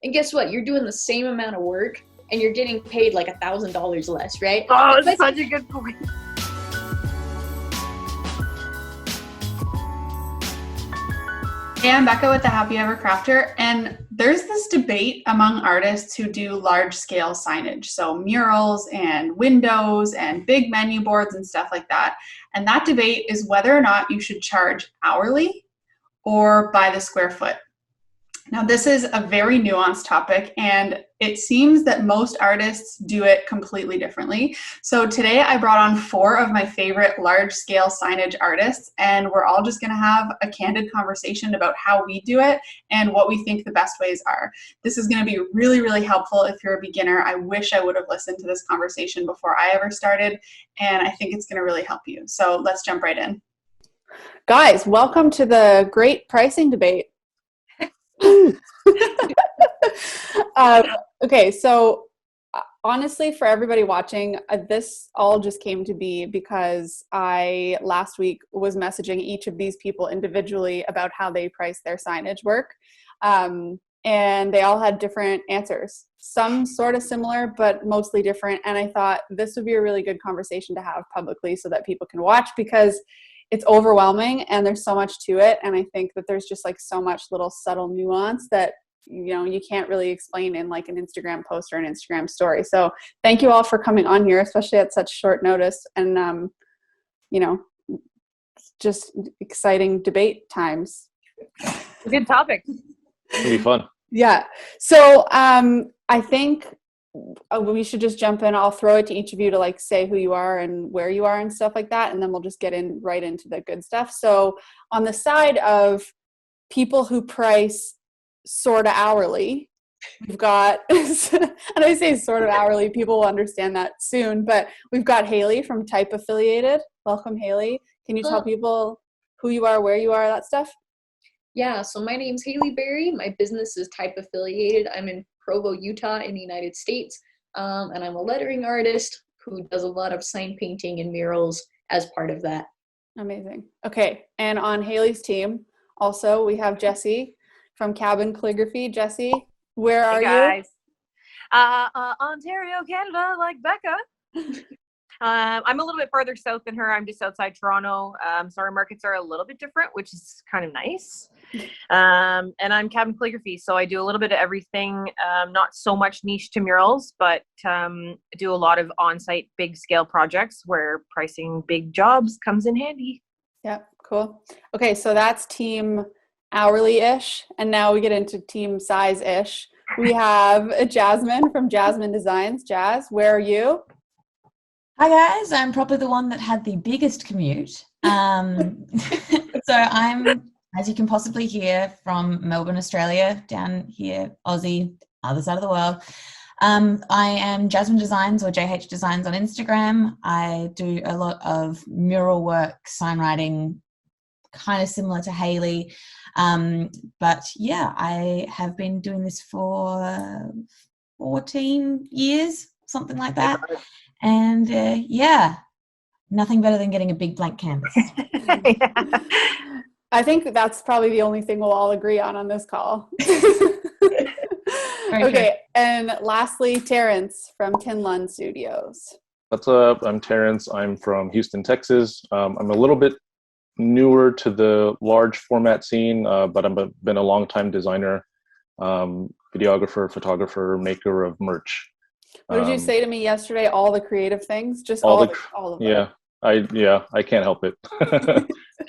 And guess what? You're doing the same amount of work and you're getting paid like $1,000 less, right? Oh, it's such a good point. Hey, I'm Becca with the Happy Ever Crafter, and there's this debate among artists who do large-scale signage, so murals and windows and big menu boards and stuff like that. And that debate is whether or not you should charge hourly or by the square foot. Now, this is a very nuanced topic, and it seems that most artists do it completely differently. So today I brought on 4 of my favorite large-scale signage artists, and we're all just gonna have a candid conversation about how we do it and what we think the best ways are. This is gonna be really, really helpful if you're a beginner. I wish I would have listened to this conversation before I ever started, and I think it's gonna really help you. So let's jump right in. Guys, welcome to the great pricing debate. Okay, so honestly, for everybody watching, this all just came to be because I last week was messaging each of these people individually about how they price their signage work, and they all had different answers, some sort of similar but mostly different. And I thought this would be a really good conversation to have publicly so that people can watch, because it's overwhelming and there's so much to it. And I think that there's just like so much little subtle nuance that, you know, you can't really explain in like an Instagram post or an Instagram story. So thank you all for coming on here, especially at such short notice. And, you know, just exciting debate times. Good topic. It'll be fun. Yeah. So I think we should just jump in. I'll throw it to each of you to like say who you are and where you are and stuff like that. And then we'll just get in right into the good stuff. So on the side of people who price sort of hourly, we've got, and I say sort of hourly, people will understand that soon, but we've got Haley from Type Affiliated. Welcome, Haley. Can you tell people who you are, where you are, that stuff? Yeah, so my name's Haley Berry. My business is Type Affiliated. I'm in Provo, Utah in the United States, and I'm a lettering artist who does a lot of sign painting and murals as part of that. Amazing. Okay, and on Haley's team, also, we have Jessie from Cabin Calligraphy. Jessie, where are you? Ontario, Canada, like Becca. I'm a little bit farther south than her. I'm just outside Toronto. So our markets are a little bit different, which is kind of nice. And I'm Cabin Calligraphy, so I do a little bit of everything. Not so much niche to murals, but do a lot of on-site big scale projects where pricing big jobs comes in handy. Yeah, cool. Okay, so that's team hourly-ish, and now we get into team size-ish. We have Jasmine from Jasmine Designs. Jazz, where are you? Hi guys, I'm probably the one that had the biggest commute. So I'm, as you can possibly hear, from Melbourne, Australia, down here, Aussie, other side of the world. I am Jasmine Designs, or JH Designs on Instagram. I do a lot of mural work, sign writing, kind of similar to Haley. But yeah, I have been doing this for 14 years, something like that. And yeah, nothing better than getting a big blank canvas. Yeah. I think that's probably the only thing we'll all agree on this call. Okay, and lastly, Terrence from Tinlun Studios. What's up? I'm Terrence. I'm from Houston, Texas. I'm a little bit newer to the large format scene, but I've been a long-time designer, videographer, photographer, maker of merch. What did you say to me yesterday? All the creative things? Just all of them. Yeah, I can't help it.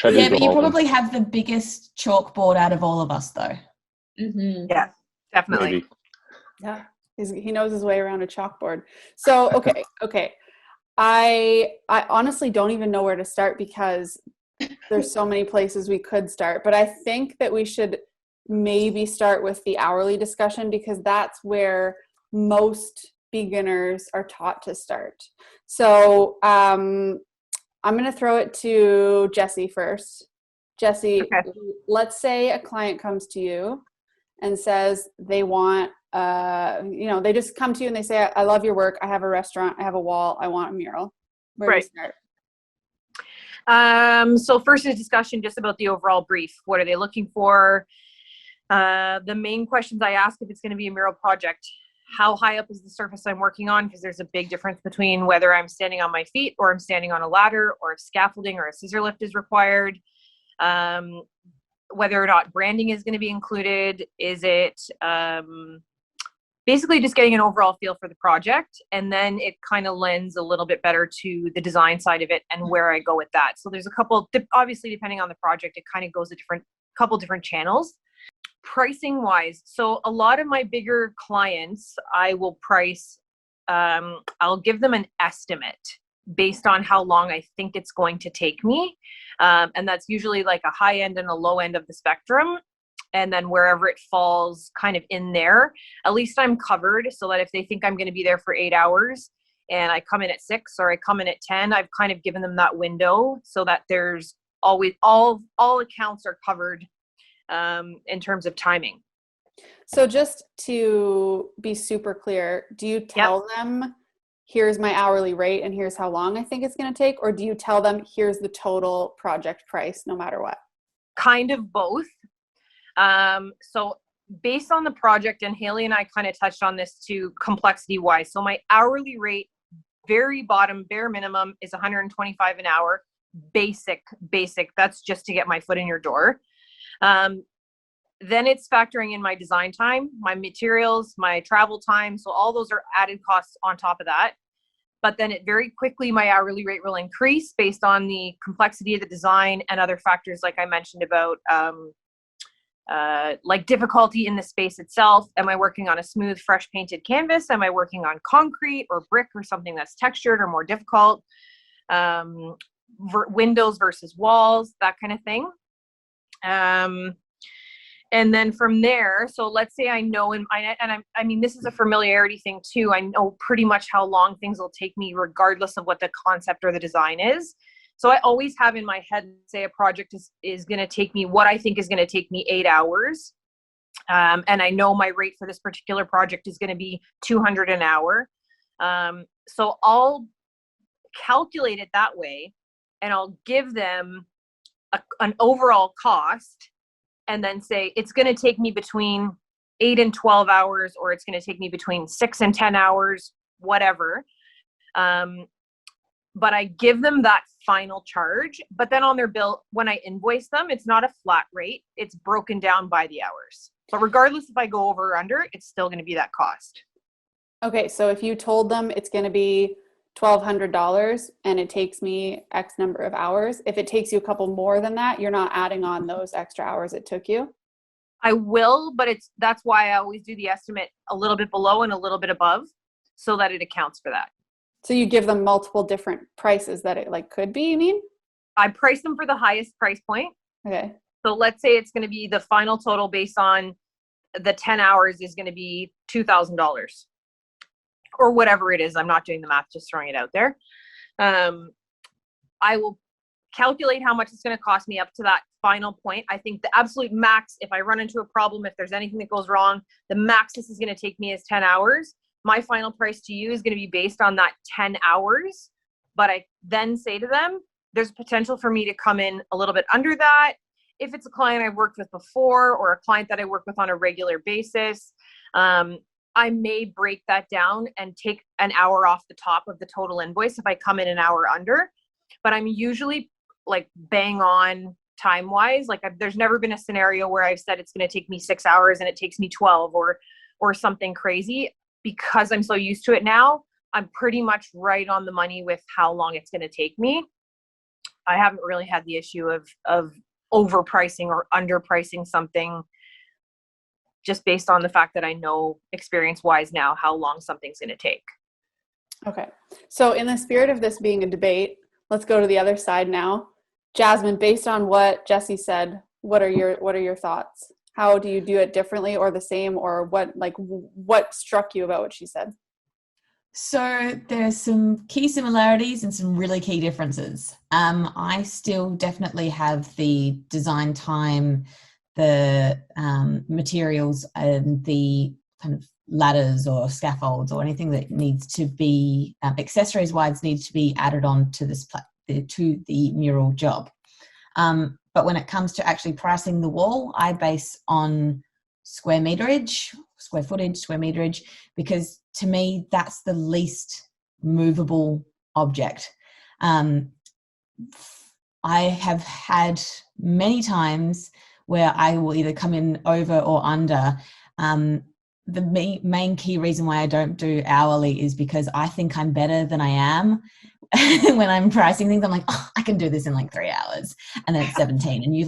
Yeah, but you probably have the biggest chalkboard out of all of us, though. Mm-hmm. Yeah, definitely. Maybe. Yeah, he knows his way around a chalkboard. So, okay. I honestly don't even know where to start because there's so many places we could start. But I think that we should maybe start with the hourly discussion because that's where most beginners are taught to start. So I'm going to throw it to Jessie first. Jessie, okay. Let's say a client comes to you and says they want, they just come to you and they say, I love your work. I have a restaurant. I have a wall. I want a mural. Where do you start? So first a discussion just about the overall brief. What are they looking for? The main questions I ask if it's going to be a mural project: how high up is the surface I'm working on? Because there's a big difference between whether I'm standing on my feet or I'm standing on a ladder, or if scaffolding or a scissor lift is required. Whether or not branding is going to be included. Is it basically just getting an overall feel for the project, and then it kind of lends a little bit better to the design side of it and where I go with that. So there's a couple, obviously depending on the project, it kind of goes a couple different channels. Pricing wise, so a lot of my bigger clients, I will price, I'll give them an estimate based on how long I think it's going to take me. And that's usually like a high end and a low end of the spectrum. And then wherever it falls kind of in there, at least I'm covered, so that if they think I'm going to be there for 8 hours and I come in at 6 or I come in at 10, I've kind of given them that window so that there's always all accounts are covered in terms of timing. So just to be super clear, do you tell them, here's my hourly rate and here's how long I think it's going to take? Or do you tell them, here's the total project price no matter what? Kind of both. So based on the project, and Haley and I kind of touched on this too, complexity wise. So my hourly rate, very bottom, bare minimum, is $125 an hour. Basic. That's just to get my foot in your door. Then it's factoring in my design time, my materials, my travel time. So all those are added costs on top of that. But then it very quickly, my hourly rate will increase based on the complexity of the design and other factors like I mentioned about like difficulty in the space itself. Am I working on a smooth, fresh painted canvas? Am I working on concrete or brick or something that's textured or more difficult? Windows versus walls, that kind of thing. And then from there, so let's say I know, I mean, this is a familiarity thing too. I know pretty much how long things will take me regardless of what the concept or the design is. So I always have in my head, say a project is going to take me, what I think is going to take me 8 hours. And I know my rate for this particular project is going to be $200 an hour. So I'll calculate it that way, and I'll give them an overall cost, and then say it's going to take me between 8 and 12 hours, or it's going to take me between 6 and 10 hours, whatever. But I give them that final charge. But then on their bill, when I invoice them, it's not a flat rate. It's broken down by the hours. So regardless if I go over or under, it's still going to be that cost. Okay, so if you told them it's going to be $1,200 and it takes me X number of hours, if it takes you a couple more than that, you're not adding on those extra hours it took you? I will, but that's why I always do the estimate a little bit below and a little bit above, so that it accounts for that. So you give them multiple different prices that it like could be, you mean? I price them for the highest price point. Okay. So let's say it's going to be the final total based on the 10 hours is going to be $2,000 or whatever it is. I'm not doing the math, just throwing it out there. I will calculate how much it's going to cost me up to that final point. I think the absolute max, if I run into a problem, if there's anything that goes wrong, the max this is going to take me is 10 hours. My final price to you is going to be based on that 10 hours. But I then say to them, there's potential for me to come in a little bit under that. If it's a client I've worked with before, or a client that I work with on a regular basis, I may break that down and take an hour off the top of the total invoice if I come in an hour under. But I'm usually like bang on time wise. Like there's never been a scenario where I've said it's going to take me 6 hours and it takes me 12 or something crazy. Because I'm so used to it now, I'm pretty much right on the money with how long it's going to take me. I haven't really had the issue of overpricing or underpricing something, just based on the fact that I know experience-wise now how long something's going to take. Okay. So in the spirit of this being a debate, let's go to the other side now. Jasmine, based on what Jessie said, what are your thoughts? How do you do it differently or the same, or what struck you about what she said? So there's some key similarities and some really key differences. I still definitely have the design time, the materials, and the kind of ladders or scaffolds or anything that needs to be accessories wise needs to be added on to to the mural job. But when it comes to actually pricing the wall, I base on square footage, because to me, that's the least movable object. I have had many times where I will either come in over or under. The main key reason why I don't do hourly is because I think I'm better than I am. When I'm pricing things, I'm like, oh, I can do this in like 3 hours, and then it's 17, and you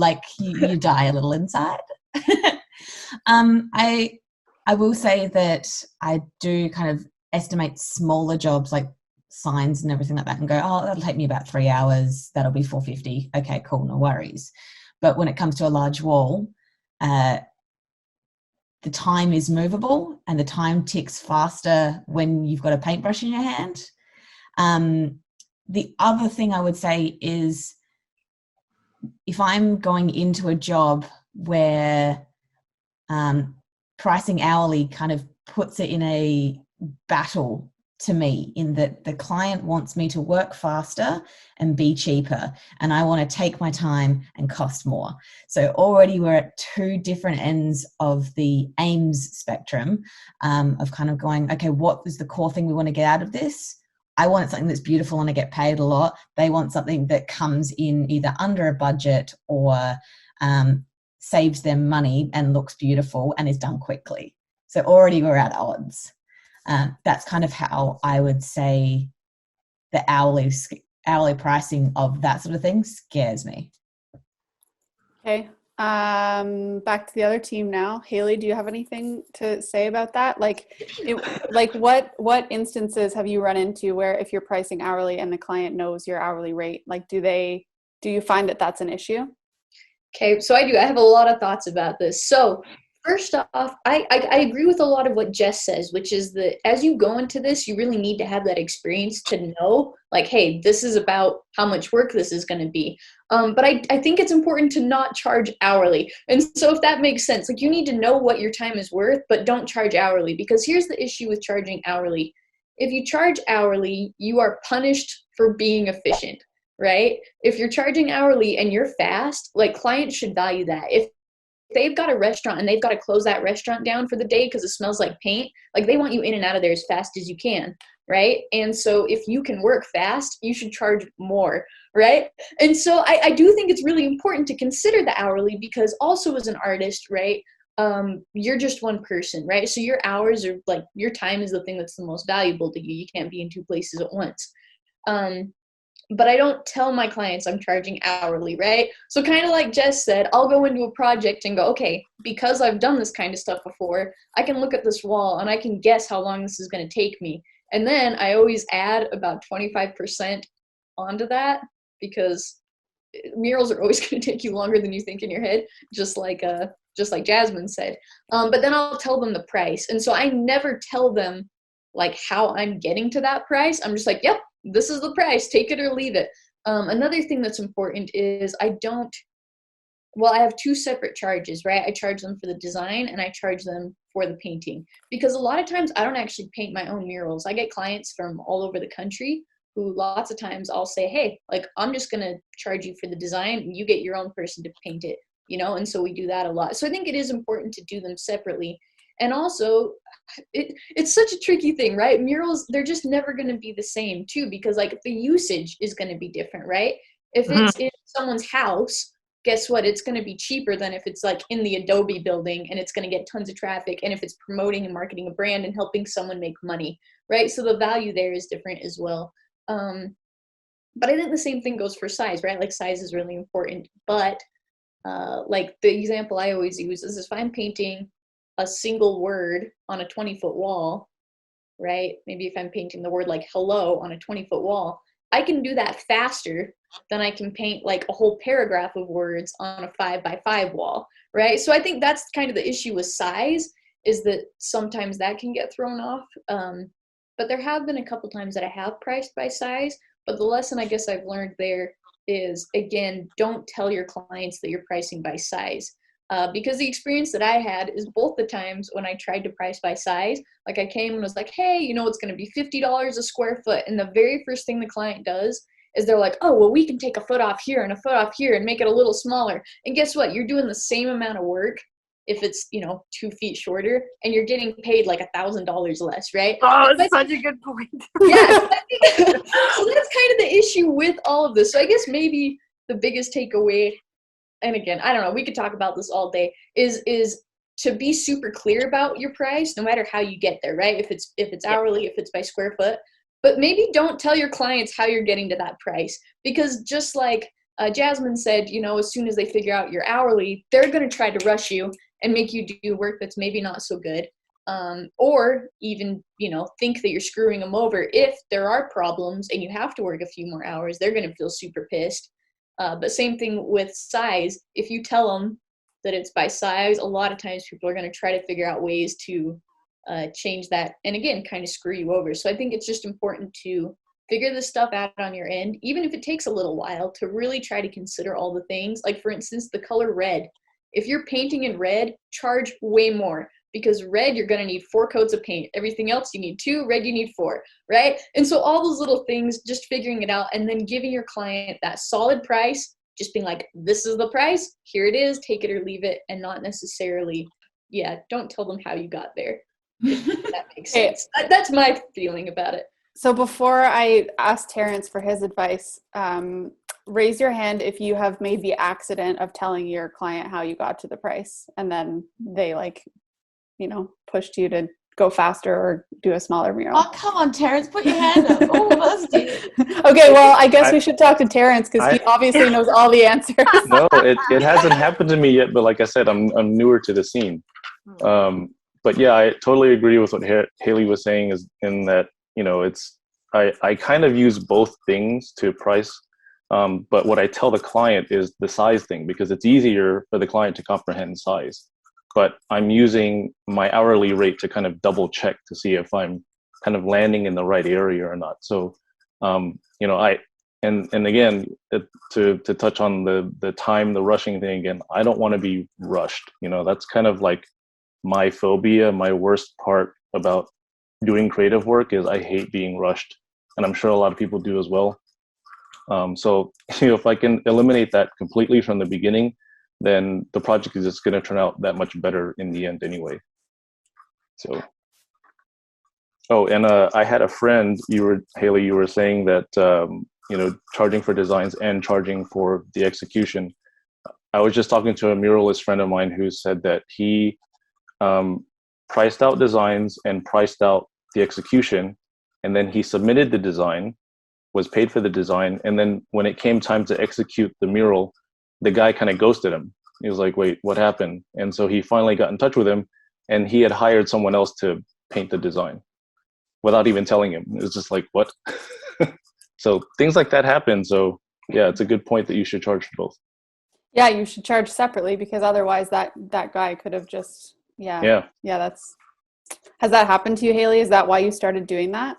die a little inside. I will say that I do kind of estimate smaller jobs like signs and everything like that, and go, oh, that'll take me about 3 hours. That'll be $450. Okay, cool, no worries. But when it comes to a large wall, the time is movable, and the time ticks faster when you've got a paintbrush in your hand. The other thing I would say is, if I'm going into a job where pricing hourly kind of puts it in a battle to me, in that the client wants me to work faster and be cheaper, and I want to take my time and cost more. So already we're at two different ends of the aims spectrum, of kind of going, okay, what is the core thing we want to get out of this? I want something that's beautiful and I get paid a lot. They want something that comes in either under a budget or saves them money and looks beautiful and is done quickly. So already we're at odds. That's kind of how I would say the hourly pricing of that sort of thing scares me. Okay. Back to the other team now. Haley, do you have anything to say about that? What instances have you run into where if you're pricing hourly and the client knows your hourly rate, like do you find that that's an issue? Okay, so I have a lot of thoughts about this. So first off, I agree with a lot of what Jess says, which is that as you go into this, you really need to have that experience to know, like, hey, this is about how much work this is going to be. But I think it's important to not charge hourly. And so if that makes sense, like, you need to know what your time is worth, but don't charge hourly, because here's the issue with charging hourly. If you charge hourly, you are punished for being efficient, right? If you're charging hourly and you're fast, like, clients should value that. If they've got a restaurant and they've got to close that restaurant down for the day because it smells like paint, like, they want you in and out of there as fast as you can, right? And so if you can work fast, you should charge more, right? And so I do think it's really important to consider the hourly, because also as an artist, right, you're just one person, right? So your hours are like, your time is the thing that's the most valuable to you. You can't be in two places at once. But I don't tell my clients I'm charging hourly, right? So kind of like Jess said, I'll go into a project and go, okay, because I've done this kind of stuff before, I can look at this wall and I can guess how long this is going to take me. And then I always add about 25% onto that, because murals are always going to take you longer than you think in your head, just like Jasmine said. But then I'll tell them the price. And so I never tell them like how I'm getting to that price. I'm just like, yep, this is the price, take it or leave it. Another thing that's important is I have two separate charges, right? I charge them for the design and I charge them for the painting, because a lot of times I don't actually paint my own murals. I get clients from all over the country who lots of times I'll say, hey, like, I'm just going to charge you for the design and you get your own person to paint it, you know? And so we do that a lot. So I think it is important to do them separately. And also, it's such a tricky thing, right? Murals, they're just never going to be the same too, because like the usage is going to be different, right? If it's in someone's house, guess what? It's going to be cheaper than if it's like in the Adobe building and it's going to get tons of traffic, and if it's promoting and marketing a brand and helping someone make money, right? So the value there is different as well. But I think the same thing goes for size, right? Like, size is really important, but like the example I always use is if I'm painting a single word on a 20-foot wall, right? Maybe if I'm painting the word like hello on a 20-foot wall, I can do that faster than I can paint like a whole paragraph of words on a 5x5 wall, right? So I think that's kind of the issue with size, is that sometimes that can get thrown off. But there have been a couple times that I have priced by size, but the lesson I guess I've learned there is, again, don't tell your clients that you're pricing by size. Because the experience that I had is both the times when I tried to price by size, like I came and was like, hey, you know, it's going to be $50 a square foot. And the very first thing the client does is they're like, oh, well, we can take a foot off here and a foot off here and make it a little smaller. And guess what? You're doing the same amount of work if it's, 2 feet shorter and you're getting paid like $1,000 less, right? Oh, it's such a good point. Yeah. So that's kind of the issue with all of this. So I guess maybe the biggest takeaway, and again, I don't know, we could talk about this all day, is to be super clear about your price, no matter how you get there, right? If it's hourly, if it's by square foot, but maybe don't tell your clients how you're getting to that price, because just like Jasmine said, as soon as they figure out your hourly, they're going to try to rush you and make you do work that's maybe not so good. Or even, think that you're screwing them over. If there are problems and you have to work a few more hours, they're going to feel super pissed. But same thing with size. If you tell them that it's by size, a lot of times people are going to try to figure out ways to change that. And again, kind of screw you over. So I think it's just important to figure this stuff out on your end, even if it takes a little while, to really try to consider all the things. Like, for instance, the color red. If you're painting in red, charge way more, because red, you're going to need 4 coats of paint. Everything else, you need 2. Red, you need 4, right? And so all those little things, just figuring it out, and then giving your client that solid price, just being like, this is the price, here it is, take it or leave it, and not necessarily, don't tell them how you got there. If that makes sense. That's my feeling about it. So before I ask Terrence for his advice, raise your hand if you have made the accident of telling your client how you got to the price, and then they pushed you to go faster or do a smaller mural. Oh, come on, Terrence, put your hand up. All of us did. Okay, well, I guess we should talk to Terrence, because he obviously knows all the answers. No, it hasn't happened to me yet, but like I said, I'm newer to the scene. But yeah, I totally agree with what Haley was saying, is in that, I kind of use both things to price. But what I tell the client is the size thing, because it's easier for the client to comprehend size. But I'm using my hourly rate to kind of double check to see if I'm kind of landing in the right area or not. So, and again, to touch on the time, the rushing thing again, I don't want to be rushed. That's kind of like my phobia. My worst part about doing creative work is I hate being rushed, and I'm sure a lot of people do as well. So, if I can eliminate that completely from the beginning, then the project is just going to turn out that much better in the end anyway. So, and I had a friend, Haley, you were saying that, charging for designs and charging for the execution. I was just talking to a muralist friend of mine who said that he priced out designs and priced out the execution, and then he submitted the design, was paid for the design, and then when it came time to execute the mural, the guy kind of ghosted him. He was like, wait, what happened? And so he finally got in touch with him, and he had hired someone else to paint the design without even telling him. It was just like, what? So things like that happen. So yeah, it's a good point that you should charge for both. Yeah, you should charge separately, because otherwise that guy could have just, has that happened to you, Haley? Is that why you started doing that?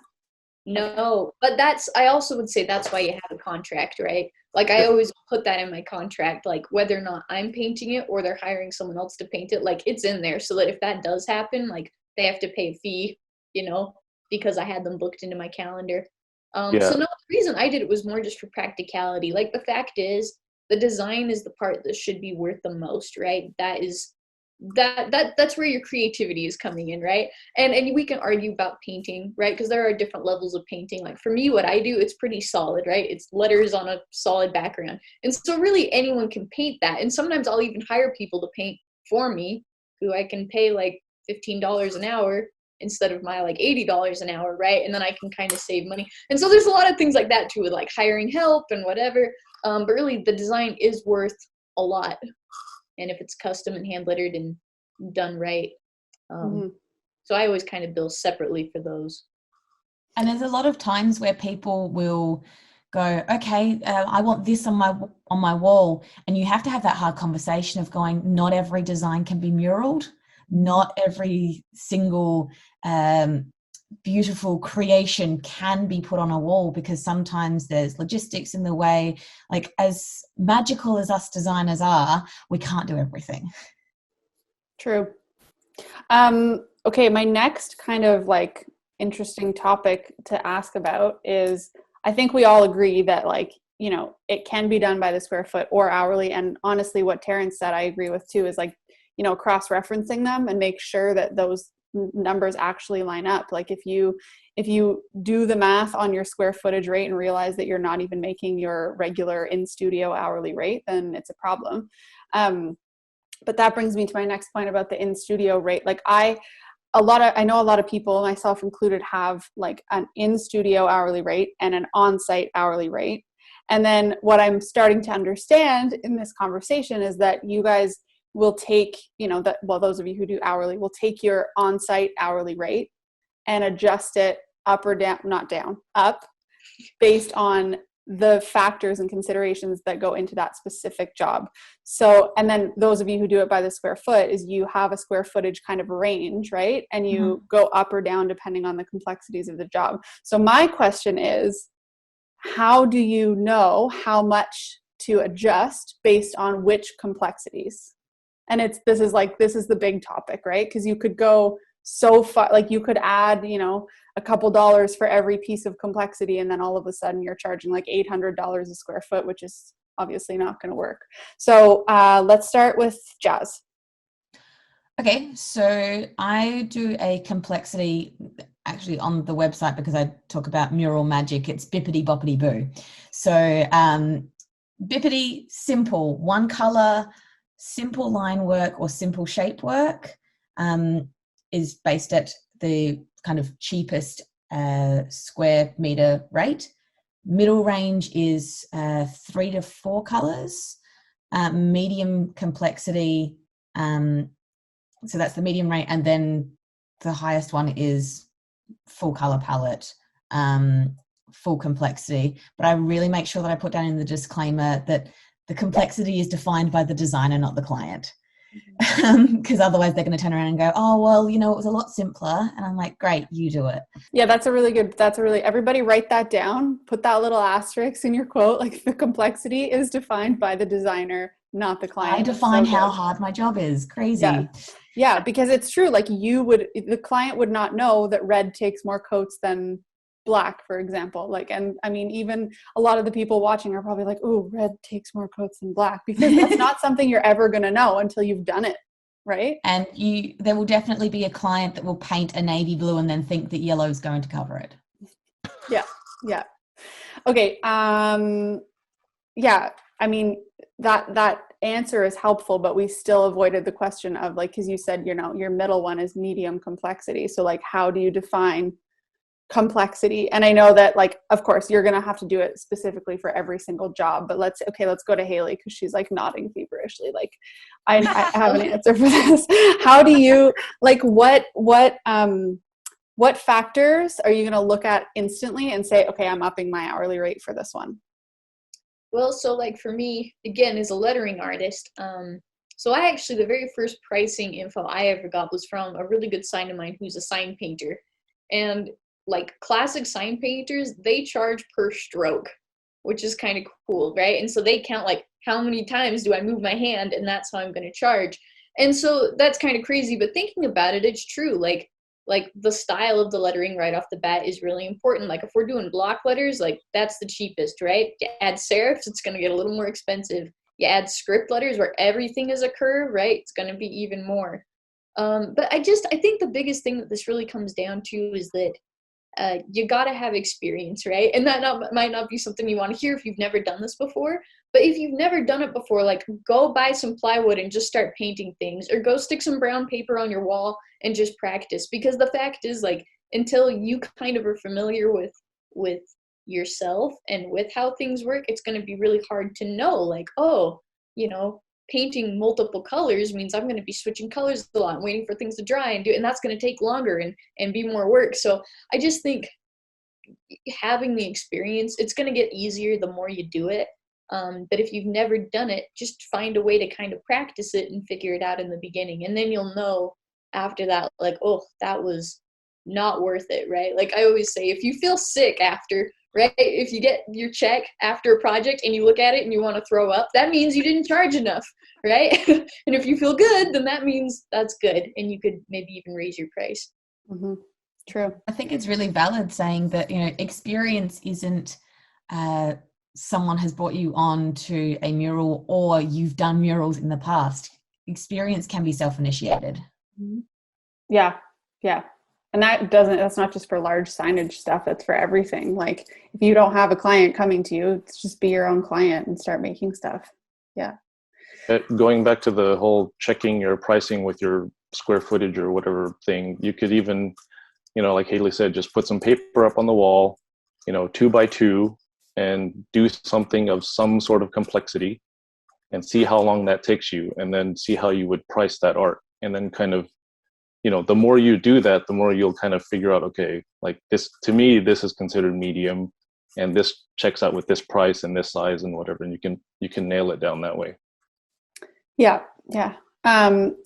No, but I also would say that's why you have a contract, right? Like, I always put that in my contract, like whether or not I'm painting it or they're hiring someone else to paint it, like it's in there, so that if that does happen, like they have to pay a fee, because I had them booked into my calendar. So no, the reason I did it was more just for practicality. Like, the fact is, the design is the part that should be worth the most, right? That's where your creativity is coming in, right? And we can argue about painting, right? Because there are different levels of painting. Like, for me, what I do, it's pretty solid, right? It's letters on a solid background, and so really anyone can paint that. And sometimes I'll even hire people to paint for me, who I can pay like $15 an hour instead of my like $80 an hour, right? And then I can kind of save money. And so there's a lot of things like that too, with like hiring help and whatever. But really, the design is worth a lot. And if it's custom and hand lettered and done right. So I always kind of bill separately for those. And there's a lot of times where people will go, okay, I want this on my wall. And you have to have that hard conversation of going, not every design can be muraled. Not every single beautiful creation can be put on a wall, because sometimes there's logistics in the way. Like, as magical as us designers are, we can't do everything. True. Okay, my next kind of like interesting topic to ask about is, I think we all agree that, like, it can be done by the square foot or hourly. And honestly, what Terrence said, I agree with too, is like, cross-referencing them and make sure that those numbers actually line up. Like if you do the math on your square footage rate and realize that you're not even making your regular in-studio hourly rate, then it's a problem. But that brings me to my next point about the in-studio rate. Like I know a lot of people, myself included, have like an in-studio hourly rate and an on-site hourly rate. And then what I'm starting to understand in this conversation is that you guys will take, those of you who do hourly will take your on-site hourly rate and adjust it up or down, not down, up, based on the factors and considerations that go into that specific job. So, and then those of you who do it by the square foot, is you have a square footage kind of range, right? And you go up or down depending on the complexities of the job. So my question is, how do you know how much to adjust based on which complexities? And this is the big topic, right? Because you could go so far, like you could add, a couple dollars for every piece of complexity, and then all of a sudden you're charging like $800 a square foot, which is obviously not going to work. So let's start with Jazz. Okay, so I do a complexity actually on the website because I talk about mural magic. It's bippity boppity boo. So bippity, simple, one color, simple line work or simple shape work is based at the kind of cheapest square meter rate. Middle range is 3 to 4 colors. Medium complexity, so that's the medium rate, and then the highest one is full color palette, full complexity. But I really make sure that I put down in the disclaimer that the complexity is defined by the designer, not the client. Because otherwise they're going to turn around and go, oh, well, it was a lot simpler. And I'm like, great, you do it. Yeah, everybody write that down. Put that little asterisk in your quote. Like, the complexity is defined by the designer, not the client. I define how hard my job is. Crazy. Yeah, because it's true. Like, the client would not know that red takes more coats than black, for example. Like, and I mean, even a lot of the people watching are probably like, oh, red takes more coats than black, because that's not something you're ever going to know until you've done it, right? And there will definitely be a client that will paint a navy blue and then think that yellow is going to cover it. Yeah. Okay. Yeah, I mean, that answer is helpful, but we still avoided the question of, like, because you said, your middle one is medium complexity. So, like, how do you define complexity? And I know that, like, of course you're going to have to do it specifically for every single job, but let's go to Haley, because she's like nodding feverishly. Like, I have an answer for this. How do you, like, what factors are you going to look at instantly and say, okay, I'm upping my hourly rate for this one? Well, so like for me, again, as a lettering artist, so I actually, the very first pricing info I ever got was from a really good sign of mine who's a sign painter. And like classic sign painters, they charge per stroke, which is kind of cool, right? And so they count like how many times do I move my hand, and that's how I'm going to charge. And so that's kind of crazy, but thinking about it, it's true. Like the style of the lettering right off the bat is really important. Like if we're doing block letters, like that's the cheapest, right? You add serifs, it's going to get a little more expensive. You add script letters where everything is a curve, right? It's going to be even more. But I think the biggest thing that this really comes down to is that you got to have experience, right? And that might not be something you want to hear if you've never done this before. But if you've never done it before, like, go buy some plywood and just start painting things, or go stick some brown paper on your wall and just practice. Because the fact is, like, until you kind of are familiar with yourself and with how things work, it's going to be really hard to know, like, oh, painting multiple colors means I'm going to be switching colors a lot and waiting for things to dry and that's going to take longer and be more work. So I just think having the experience, it's going to get easier the more you do it. But if you've never done it, just find a way to kind of practice it and figure it out in the beginning. And then you'll know after that, like, oh, that was not worth it, right? Like I always say, if you feel sick after, right? If you get your check after a project and you look at it and you want to throw up, that means you didn't charge enough, right? And if you feel good, then that means that's good. And you could maybe even raise your price. Mm-hmm. True. I think it's really valid saying that, experience isn't someone has brought you on to a mural or you've done murals in the past. experience can be self-initiated. Yeah. Yeah. And that's not just for large signage stuff. That's for everything. Like if you don't have a client coming to you, it's just be your own client and start making stuff. Yeah. Going back to the whole checking your pricing with your square footage or whatever thing, you could even, like Haley said, just put some paper up on the wall, 2x2, and do something of some sort of complexity and see how long that takes you, and then see how you would price that art. And then kind of, the more you do that, the more you'll kind of figure out, okay, like this, to me, this is considered medium, and this checks out with this price and this size and whatever, and you can nail it down that way. Yeah. Yeah.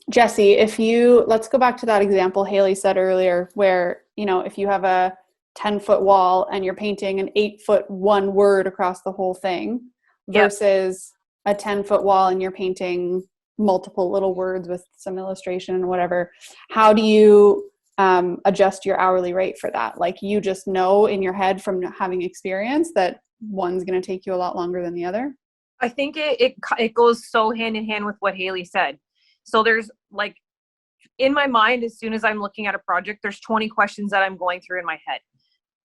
Jesse, let's go back to that example Haley said earlier, where, if you have a 10-foot wall and you're painting an 8-foot one word across the whole thing versus a 10-foot wall and you're painting multiple little words with some illustration and whatever, how do you adjust your hourly rate for that? Like, you just know in your head from having experience that one's going to take you a lot longer than the other? I think it goes so hand in hand with what Haley said. So there's like, in my mind, as soon as I'm looking at a project, there's 20 questions that I'm going through in my head.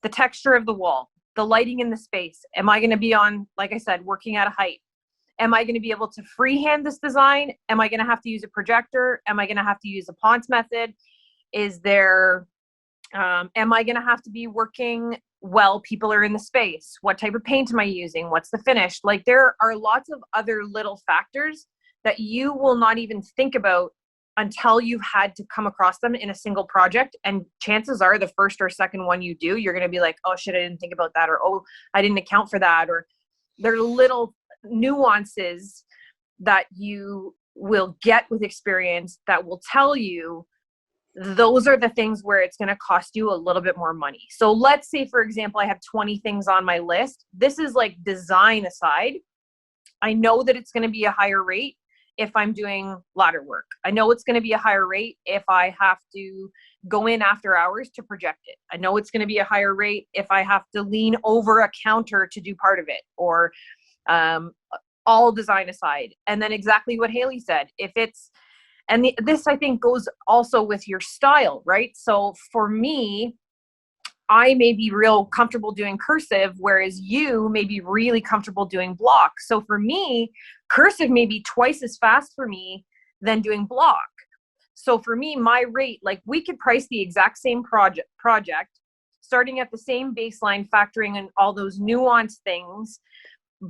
The texture of the wall, the lighting in the space. Am I going to be on, like I said, working at a height? Am I going to be able to freehand this design? Am I going to have to use a projector? Am I going to have to use a Ponce method? Am I going to have to be working while people are in the space? What type of paint am I using? What's the finish? Like, there are lots of other little factors that you will not even think about until you've had to come across them in a single project. And chances are the first or second one you do, you're going to be like, oh shit, I didn't think about that. Or, oh, I didn't account for that. Or there are little nuances that you will get with experience that will tell you those are the things where it's going to cost you a little bit more money. So let's say, for example, I have 20 things on my list. This is like design aside. I know that it's going to be a higher rate if I'm doing ladder work. I know it's going to be a higher rate if I have to go in after hours to project it. I know it's going to be a higher rate if I have to lean over a counter to do part of it, or all design aside. And then exactly what Haley said, this I think goes also with your style, right? So for me, I may be real comfortable doing cursive, whereas you may be really comfortable doing block. So for me, cursive may be twice as fast for me than doing block. So for me, my rate, like, we could price the exact same project, starting at the same baseline, factoring in all those nuanced things,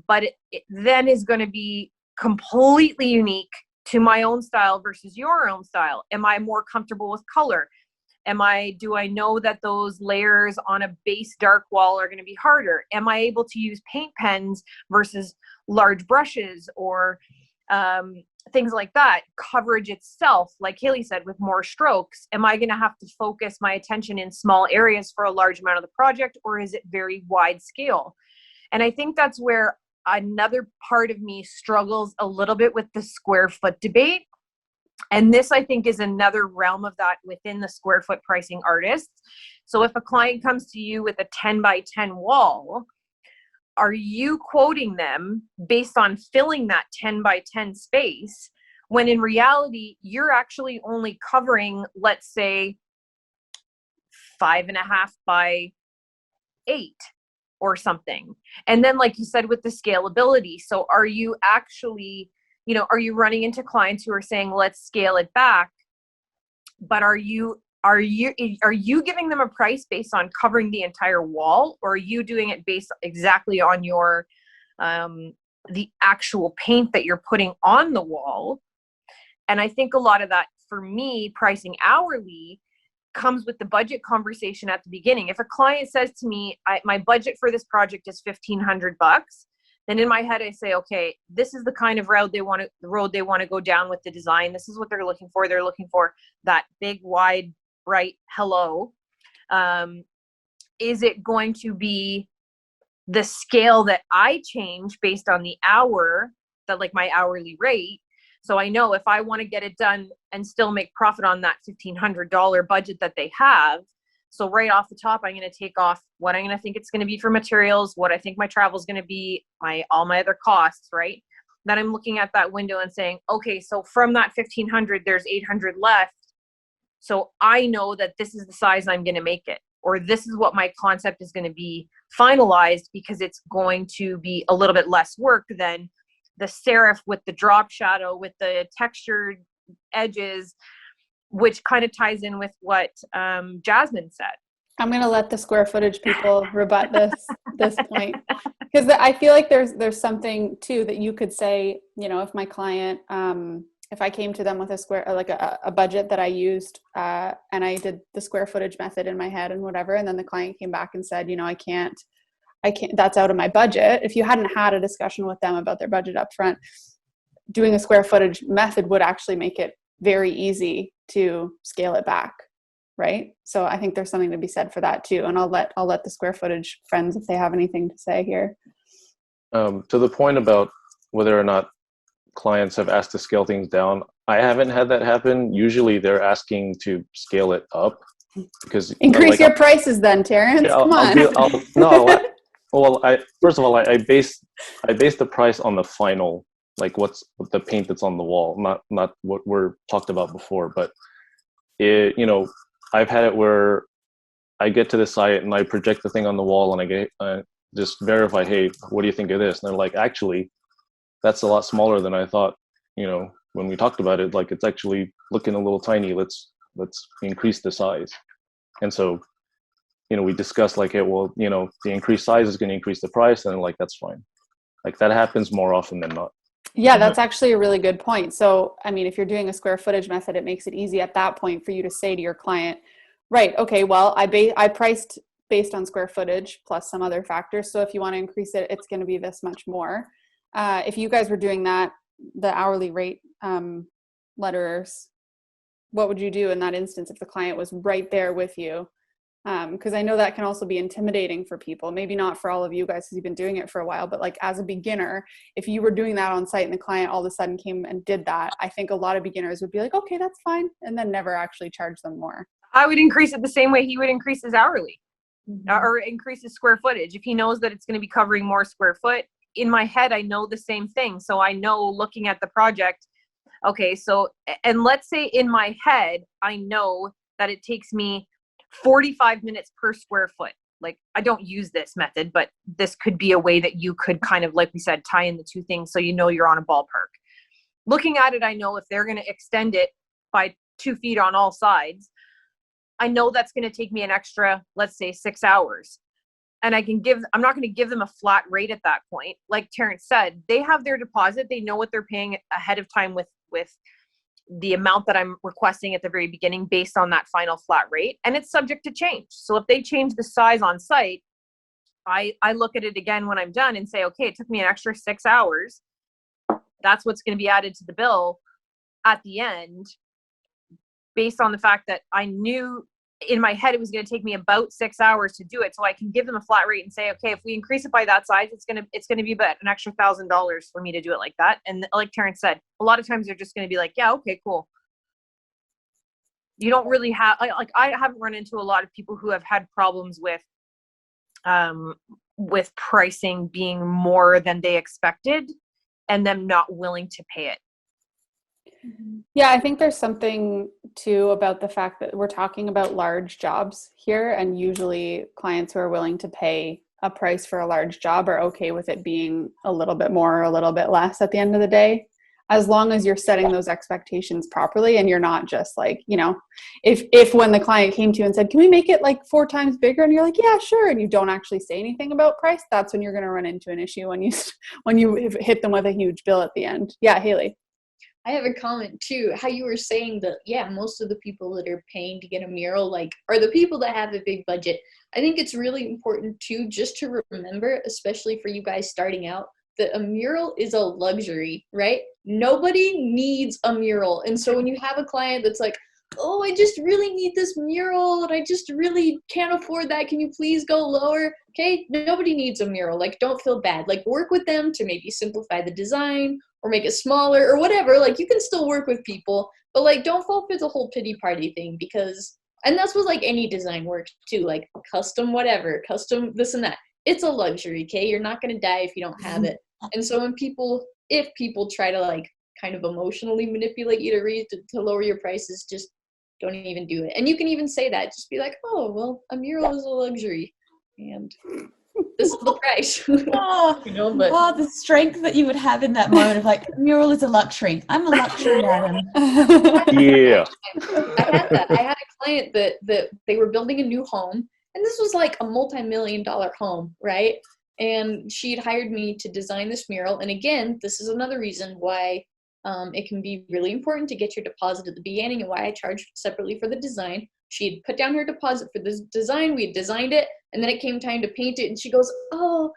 but it then is going to be completely unique to my own style versus your own style. Am I more comfortable with color? Do I know that those layers on a base dark wall are going to be harder? Am I able to use paint pens versus large brushes, or things like that? Coverage itself, like Haley said, with more strokes, am I going to have to focus my attention in small areas for a large amount of the project, or is it very wide scale? And I think that's where another part of me struggles a little bit with the square foot debate. And this, I think, is another realm of that within the square foot pricing artists. So if a client comes to you with a 10 by 10 wall, are you quoting them based on filling that 10 by 10 space, when in reality, you're actually only covering, let's say, 5.5 by 8 or something? And then, like you said, with the scalability, so are you actually, are you running into clients who are saying, let's scale it back, but are you giving them a price based on covering the entire wall, or are you doing it based exactly on your the actual paint that you're putting on the wall? And I think a lot of that, for me, pricing hourly comes with the budget conversation at the beginning. If a client says to me, my budget for this project is $1,500, then in my head I say, okay, this is the kind of road they want to go down with the design. This is what they're looking for. They're looking for that big, wide, bright hello. Is it going to be the scale that I change based on the hour, that, like, my hourly rate? So I know if I want to get it done and still make profit on that $1,500 budget that they have. So right off the top, I'm going to take off what I'm going to think it's going to be for materials, what I think my travel is going to be, all my other costs, right? that I'm looking at that window and saying, okay, so from that 1,500, there's 800 left. So I know that this is the size I'm going to make it, or this is what my concept is going to be finalized, because it's going to be a little bit less work than the serif with the drop shadow, with the textured edges, which kind of ties in with what Jasmine said. I'm going to let the square footage people rebut this point, because I feel like there's something too that you could say, you know, if my client, if I came to them with a budget that I used, and I did the square footage method in my head and whatever, and then the client came back and said, you know, I can't, that's out of my budget. If you hadn't had a discussion with them about their budget up front, doing a square footage method would actually make it very easy to scale it back. Right. So I think there's something to be said for that too. And I'll let the square footage friends, if they have anything to say here. To the point about whether or not clients have asked to scale things down, I haven't had that happen. Usually they're asking to scale it up, because increase your prices then, Terrence. Yeah, Come on. First of all, I base the price on the final, like what's the paint that's on the wall, not what we're talked about before. But it, you know, I've had it where I get to the site and I project the thing on the wall and I just verify, hey, what do you think of this? And they're like, actually, that's a lot smaller than I thought. You know, when we talked about it, like it's actually looking a little tiny. Let's increase the size. And so, you know, we discussed like, hey, well, you know, the increased size is going to increase the price, and like that's fine. Like that happens more often than not. Yeah, that's actually a really good point. So, I mean, if you're doing a square footage method, it makes it easy at that point for you to say to your client, right, okay, well, I priced based on square footage plus some other factors. So if you want to increase it, it's going to be this much more. If you guys were doing that, the hourly rate letterers, what would you do in that instance if the client was right there with you? Because I know that can also be intimidating for people. Maybe not for all of you guys because you've been doing it for a while, but like as a beginner, if you were doing that on site and the client all of a sudden came and did that, I think a lot of beginners would be like, okay, that's fine, and then never actually charge them more. I would increase it the same way he would increase his hourly, or increase his square footage. If he knows that it's going to be covering more square foot, in my head, I know the same thing. So I know, looking at the project, okay, so, and let's say in my head, I know that it takes me 45 minutes per square foot. Like, I don't use this method, but this could be a way that you could kind of, like we said, tie in the two things so you know you're on a ballpark. Looking at it, I know if they're going to extend it by 2 feet on all sides, I know that's going to take me an extra, let's say, 6 hours. And I'm not going to give them a flat rate at that point. Like Terrence said, they have their deposit. They know what they're paying ahead of time with the amount that I'm requesting at the very beginning based on that final flat rate. And it's subject to change. So if they change the size on site, I look at it again when I'm done and say, okay, it took me an extra 6 hours. That's what's going to be added to the bill at the end, based on the fact that I knew in my head it was going to take me about 6 hours to do it. So I can give them a flat rate and say, okay, if we increase it by that size, it's going to be about an extra $1,000 for me to do it like that. And like Terrence said, a lot of times they're just going to be like, yeah, okay, cool. You don't really have, like, I haven't run into a lot of people who have had problems with pricing being more than they expected and them not willing to pay it. Yeah, I think there's something too about the fact that we're talking about large jobs here, and usually clients who are willing to pay a price for a large job are okay with it being a little bit more or a little bit less at the end of the day, as long as you're setting those expectations properly and you're not just like, you know, if when the client came to you and said, can we make it like 4 times bigger? And you're like, yeah, sure. And you don't actually say anything about price, that's when you're going to run into an issue when you hit them with a huge bill at the end. Yeah, Haley. I have a comment too, how you were saying that, yeah, most of the people that are paying to get a mural, like, are the people that have a big budget. I think it's really important too, just to remember, especially for you guys starting out, that a mural is a luxury, right? Nobody needs a mural. And so when you have a client that's like, oh, I just really need this mural and I just really can't afford that, can you please go lower? Okay, nobody needs a mural. Like, don't feel bad. Like, work with them to maybe simplify the design or make it smaller or whatever. Like, you can still work with people, but like, don't fall for the whole pity party thing, because, and that's with like any design work too, like custom whatever, custom this and that. It's a luxury, okay? You're not going to die if you don't have it. And so when people if people try to like kind of emotionally manipulate you to lower your prices, just don't even do it. And you can even say that, just be like, oh, well, a mural is a luxury and this is the price. Oh, You know, but oh, the strength that you would have in that moment of like, mural is a luxury. I'm a luxury, Adam. Yeah. I had a client that they were building a new home, and this was like a multi-million-dollar home, right? And she'd hired me to design this mural. And again, this is another reason why it can be really important to get your deposit at the beginning, and why I charge separately for the design. She had put down her deposit for this design. We had designed it, and then it came time to paint it. And she goes, oh,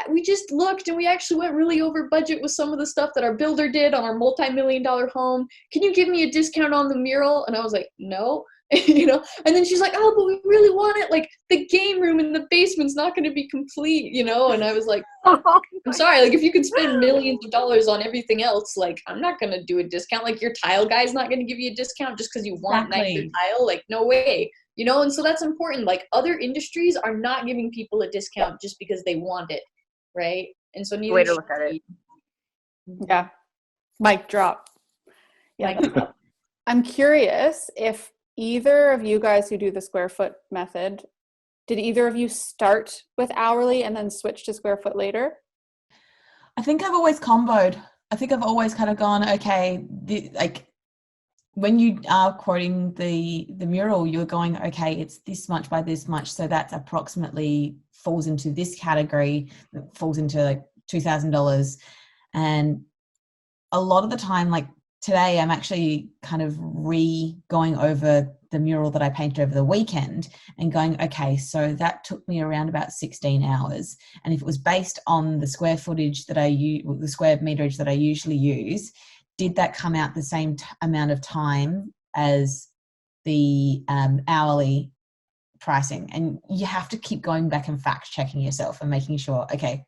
we just looked and we actually went really over budget with some of the stuff that our builder did on our multi-million-dollar home. Can you give me a discount on the mural? And I was like, no. You know, and then she's like, oh, but we really want it. Like the game room in the basement's not going to be complete, you know? And I was like, I'm sorry. Like if you could spend millions of dollars on everything else, like I'm not going to do a discount. Like your tile guy's not going to give you a discount just because you want nicer tile. Like no way, you know? And so that's important. Like other industries are not giving people a discount just because they want it, right? And so neither Way to look at it. Yeah. Mic drop. Yeah. I'm curious if either of you guys who do the square foot method, did either of you start with hourly and then switch to square foot later? I think I've always comboed. I think I've always kind of gone, okay, like when you are quoting the mural, you're going, okay, it's this much by this much. So that's approximately falls into this category, that falls into like $2,000. And a lot of the time, like today, I'm actually kind of going over the mural that I painted over the weekend and going, okay, so that took me around about 16 hours. And if it was based on the square footage that I use, the square meterage that I usually use, did that come out the same amount of time as the hourly pricing? And you have to keep going back and fact checking yourself and making sure, okay,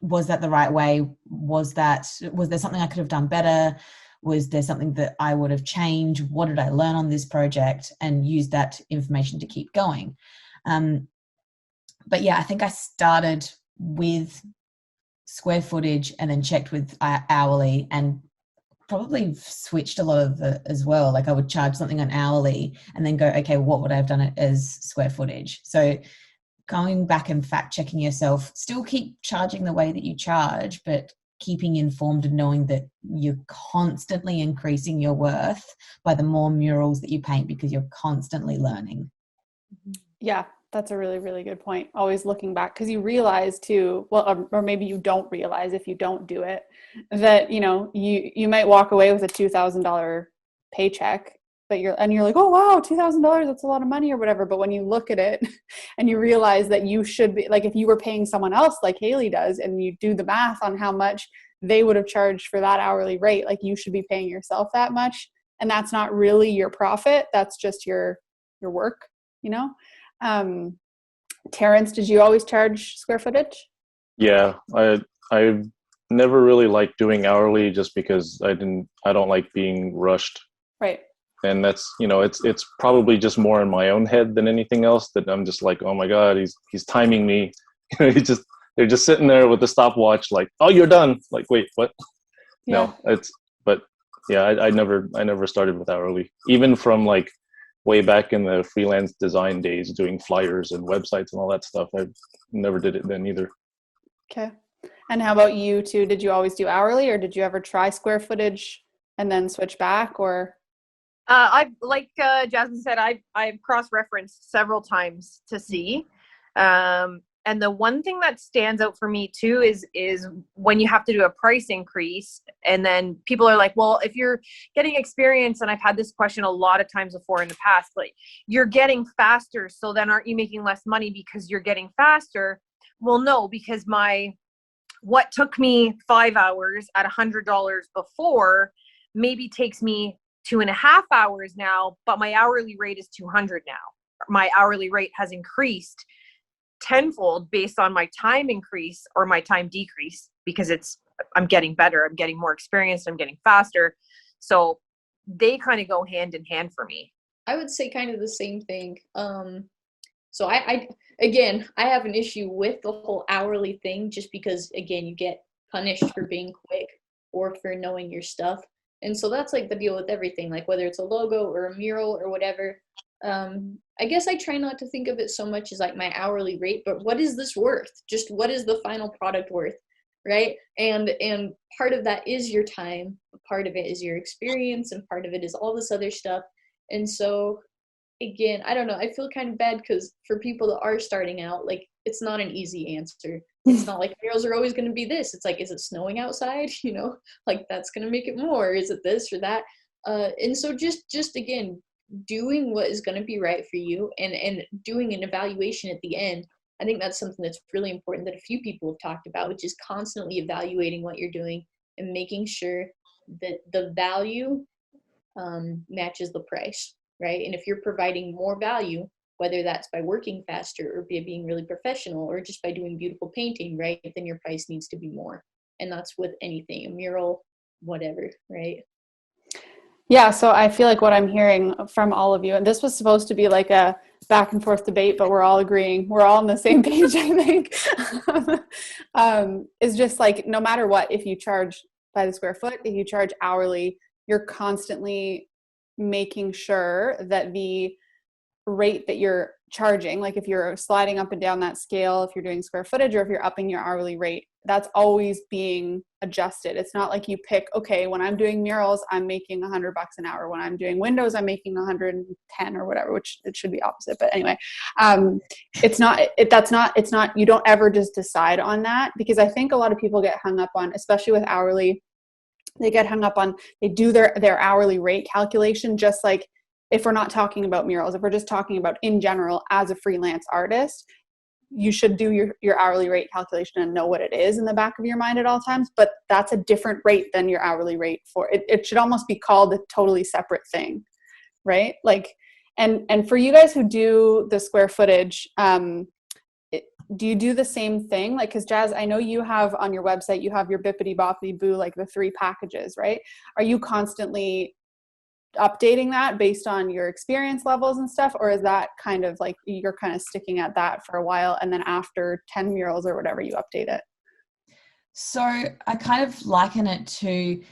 was that the right way? Was there something I could have done better? Was there something that I would have changed? What did I learn on this project? And use that information to keep going. But yeah, I think I started with square footage and then checked with hourly, and probably switched a lot of it as well. Like I would charge something on hourly and then go, okay, what would I have done it as square footage? So going back and fact checking yourself, still keep charging the way that you charge, but keeping informed and knowing that you're constantly increasing your worth by the more murals that you paint, because you're constantly learning. Yeah, that's a really, really good point. Always looking back, because you realize too, well, or maybe you don't realize if you don't do it, that, you know, you might walk away with a $2,000 paycheck, but you're like, oh wow, $2,000, that's a lot of money or whatever. But when you look at it and you realize that you should be, like if you were paying someone else like Haley does, and you do the math on how much they would have charged for that hourly rate, like you should be paying yourself that much. And that's not really your profit. That's just your work, you know? Terrence, did you always charge square footage? Yeah, I never really liked doing hourly just because I don't like being rushed. Right. And that's, you know, it's probably just more in my own head than anything else, that I'm just like, oh my God, he's timing me. You know, they're just sitting there with the stopwatch like, oh, you're done. Like, wait, what? Yeah. No, but yeah, I never started with hourly, even from like way back in the freelance design days, doing flyers and websites and all that stuff. I never did it then either. Okay. And how about you two? Did you always do hourly, or did you ever try square footage and then switch back, or? I've, like Jasmine said, I've cross-referenced several times to see. And the one thing that stands out for me too is when you have to do a price increase, and then people are like, well, if you're getting experience, and I've had this question a lot of times before in the past, like, you're getting faster, so then aren't you making less money because you're getting faster? Well, no, because what took me 5 hours at $100 before maybe takes me 2.5 hours now, but my hourly rate is $200 now. My hourly rate has increased tenfold based on my time increase or my time decrease, because I'm getting better, I'm getting more experienced, I'm getting faster. So they kind of go hand in hand for me. I would say kind of the same thing. So I have an issue with the whole hourly thing, just because again, you get punished for being quick or for knowing your stuff. And so that's like the deal with everything, like whether it's a logo or a mural or whatever. I guess I try not to think of it so much as like my hourly rate, but what is this worth? Just what is the final product worth, right? And part of that is your time, part of it is your experience, and part of it is all this other stuff. And so again, I don't know, I feel kind of bad because for people that are starting out, like it's not an easy answer. It's not like murals are always going to be this. It's like, is it snowing outside? You know, like that's going to make it more. Is it this or that? And so just again, doing what is going to be right for you, and doing an evaluation at the end. I think that's something that's really important that a few people have talked about, which is constantly evaluating what you're doing and making sure that the value matches the price, right? And if you're providing more value, whether that's by working faster or by being really professional or just by doing beautiful painting, right, then your price needs to be more. And that's with anything, a mural, whatever, right? Yeah, so I feel like what I'm hearing from all of you, and this was supposed to be like a back and forth debate, but we're all agreeing, we're all on the same page, I think, is just like, no matter what, if you charge by the square foot, if you charge hourly, you're constantly making sure that the rate that you're charging, like if you're sliding up and down that scale, if you're doing square footage, or if you're upping your hourly rate, that's always being adjusted. It's not like you pick, okay, when I'm doing murals, I'm making $100 an hour. When I'm doing windows, I'm making 110 or whatever, which it should be opposite. But anyway, it's not, you don't ever just decide on that, because I think a lot of people get hung up on, especially with hourly, they get hung up on, they do their hourly rate calculation, just like, if we're not talking about murals, if we're just talking about in general as a freelance artist, you should do your hourly rate calculation and know what it is in the back of your mind at all times. But that's a different rate than your hourly rate for it. It should almost be called a totally separate thing, right? Like, and for you guys who do the square footage, do you do the same thing? Like, because Jazz, I know you have on your website, you have your bippity boppity boo, like the 3 packages, right? Are you constantly updating that based on your experience levels and stuff, or is that kind of like you're kind of sticking at that for a while and then after 10 murals or whatever you update it? So I kind of liken it to,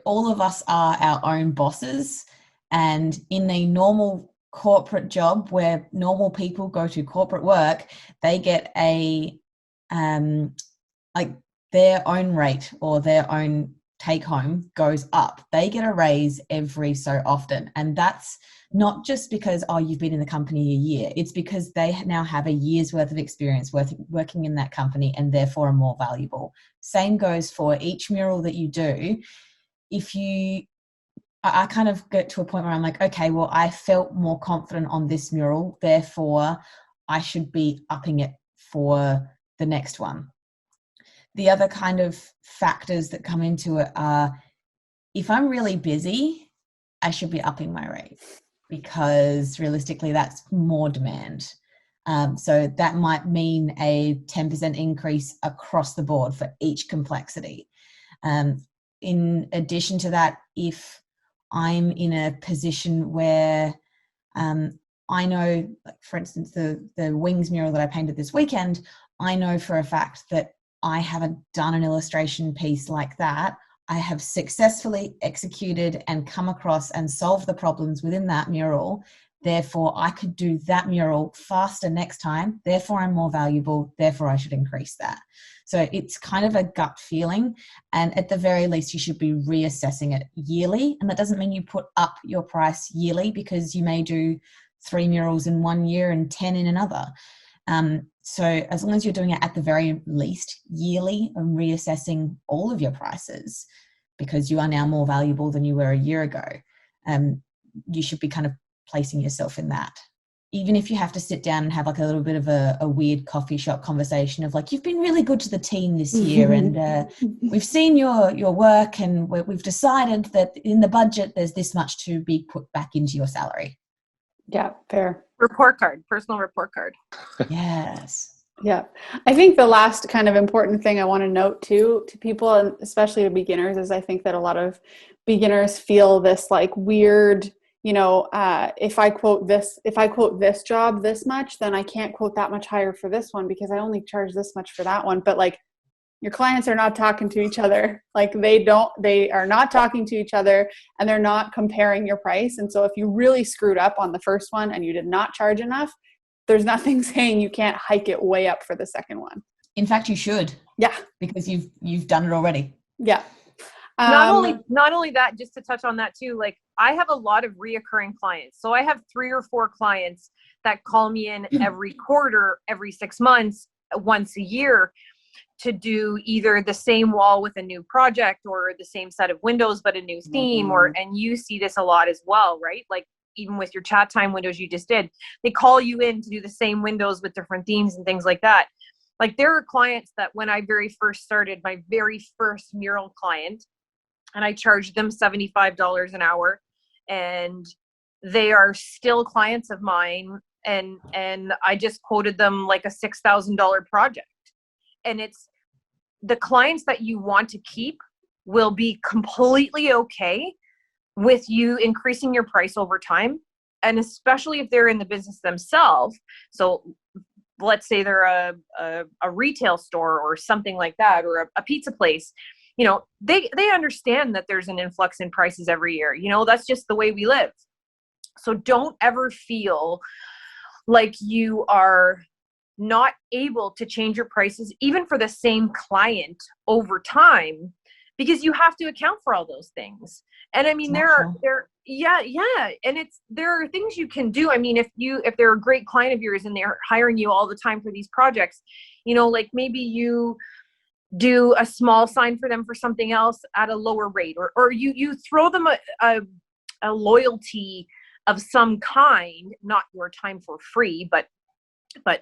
all of us are our own bosses, and in a normal corporate job where normal people go to corporate work, they get a like their own rate or their own take home goes up. They get a raise every so often. And that's not just because, you've been in the company a year. It's because they now have a year's worth of experience working in that company and therefore are more valuable. Same goes for each mural that you do. I kind of get to a point where I'm like, okay, well, I felt more confident on this mural, therefore I should be upping it for the next one. The other kind of factors that come into it are, if I'm really busy, I should be upping my rate, because realistically that's more demand. So that might mean a 10% increase across the board for each complexity. In addition to that, if I'm in a position where I know, like for instance, the wings mural that I painted this weekend, I know for a fact that I haven't done an illustration piece like that. I have successfully executed and come across and solved the problems within that mural. Therefore, I could do that mural faster next time. Therefore, I'm more valuable. Therefore, I should increase that. So it's kind of a gut feeling. And at the very least, you should be reassessing it yearly. And that doesn't mean you put up your price yearly, because you may do 3 murals in 1 year and 10 in another. So as long as you're doing it at the very least yearly and reassessing all of your prices, because you are now more valuable than you were a year ago, you should be kind of placing yourself in that. Even if you have to sit down and have like a little bit of a weird coffee shop conversation of like, you've been really good to the team this year, and we've seen your work, and we've decided that in the budget there's this much to be put back into your salary. Yeah, fair. Personal report card. Yes. Yeah. I think the last kind of important thing I want to note too, to people, and especially to beginners, is I think that a lot of beginners feel this like weird, if I quote this job this much, then I can't quote that much higher for this one because I only charge this much for that one. But like, Your clients are not talking to each other. Like they are not talking to each other, and they're not comparing your price. And so if you really screwed up on the first one and you did not charge enough, there's nothing saying you can't hike it way up for the second one. In fact, you should. Yeah. Because you've done it already. Yeah. Not only that, just to touch on that too, like I have a lot of reoccurring clients. So I have 3 or 4 clients that call me in every quarter, every 6 months, once a year, to do either the same wall with a new project or the same set of windows but a new theme. And you see this a lot as well, right? Like even with your chat time windows you just did, they call you in to do the same windows with different themes and things like that. Like there are clients that when I very first started, my very first mural client, and I charged them $75 an hour, and they are still clients of mine. And I just quoted them like a $6,000 project. And it's the clients that you want to keep will be completely okay with you increasing your price over time. And especially if they're in the business themselves. So let's say they're a retail store or something like that, or a pizza place, you know, they understand that there's an influx in prices every year. You know, that's just the way we live. So don't ever feel like you are not able to change your prices, even for the same client over time, because you have to account for all those things. And I mean, there are things you can do. I mean, if they're a great client of yours and they're hiring you all the time for these projects, you know, like maybe you do a small sign for them for something else at a lower rate, or you throw them a loyalty of some kind, not your time for free, but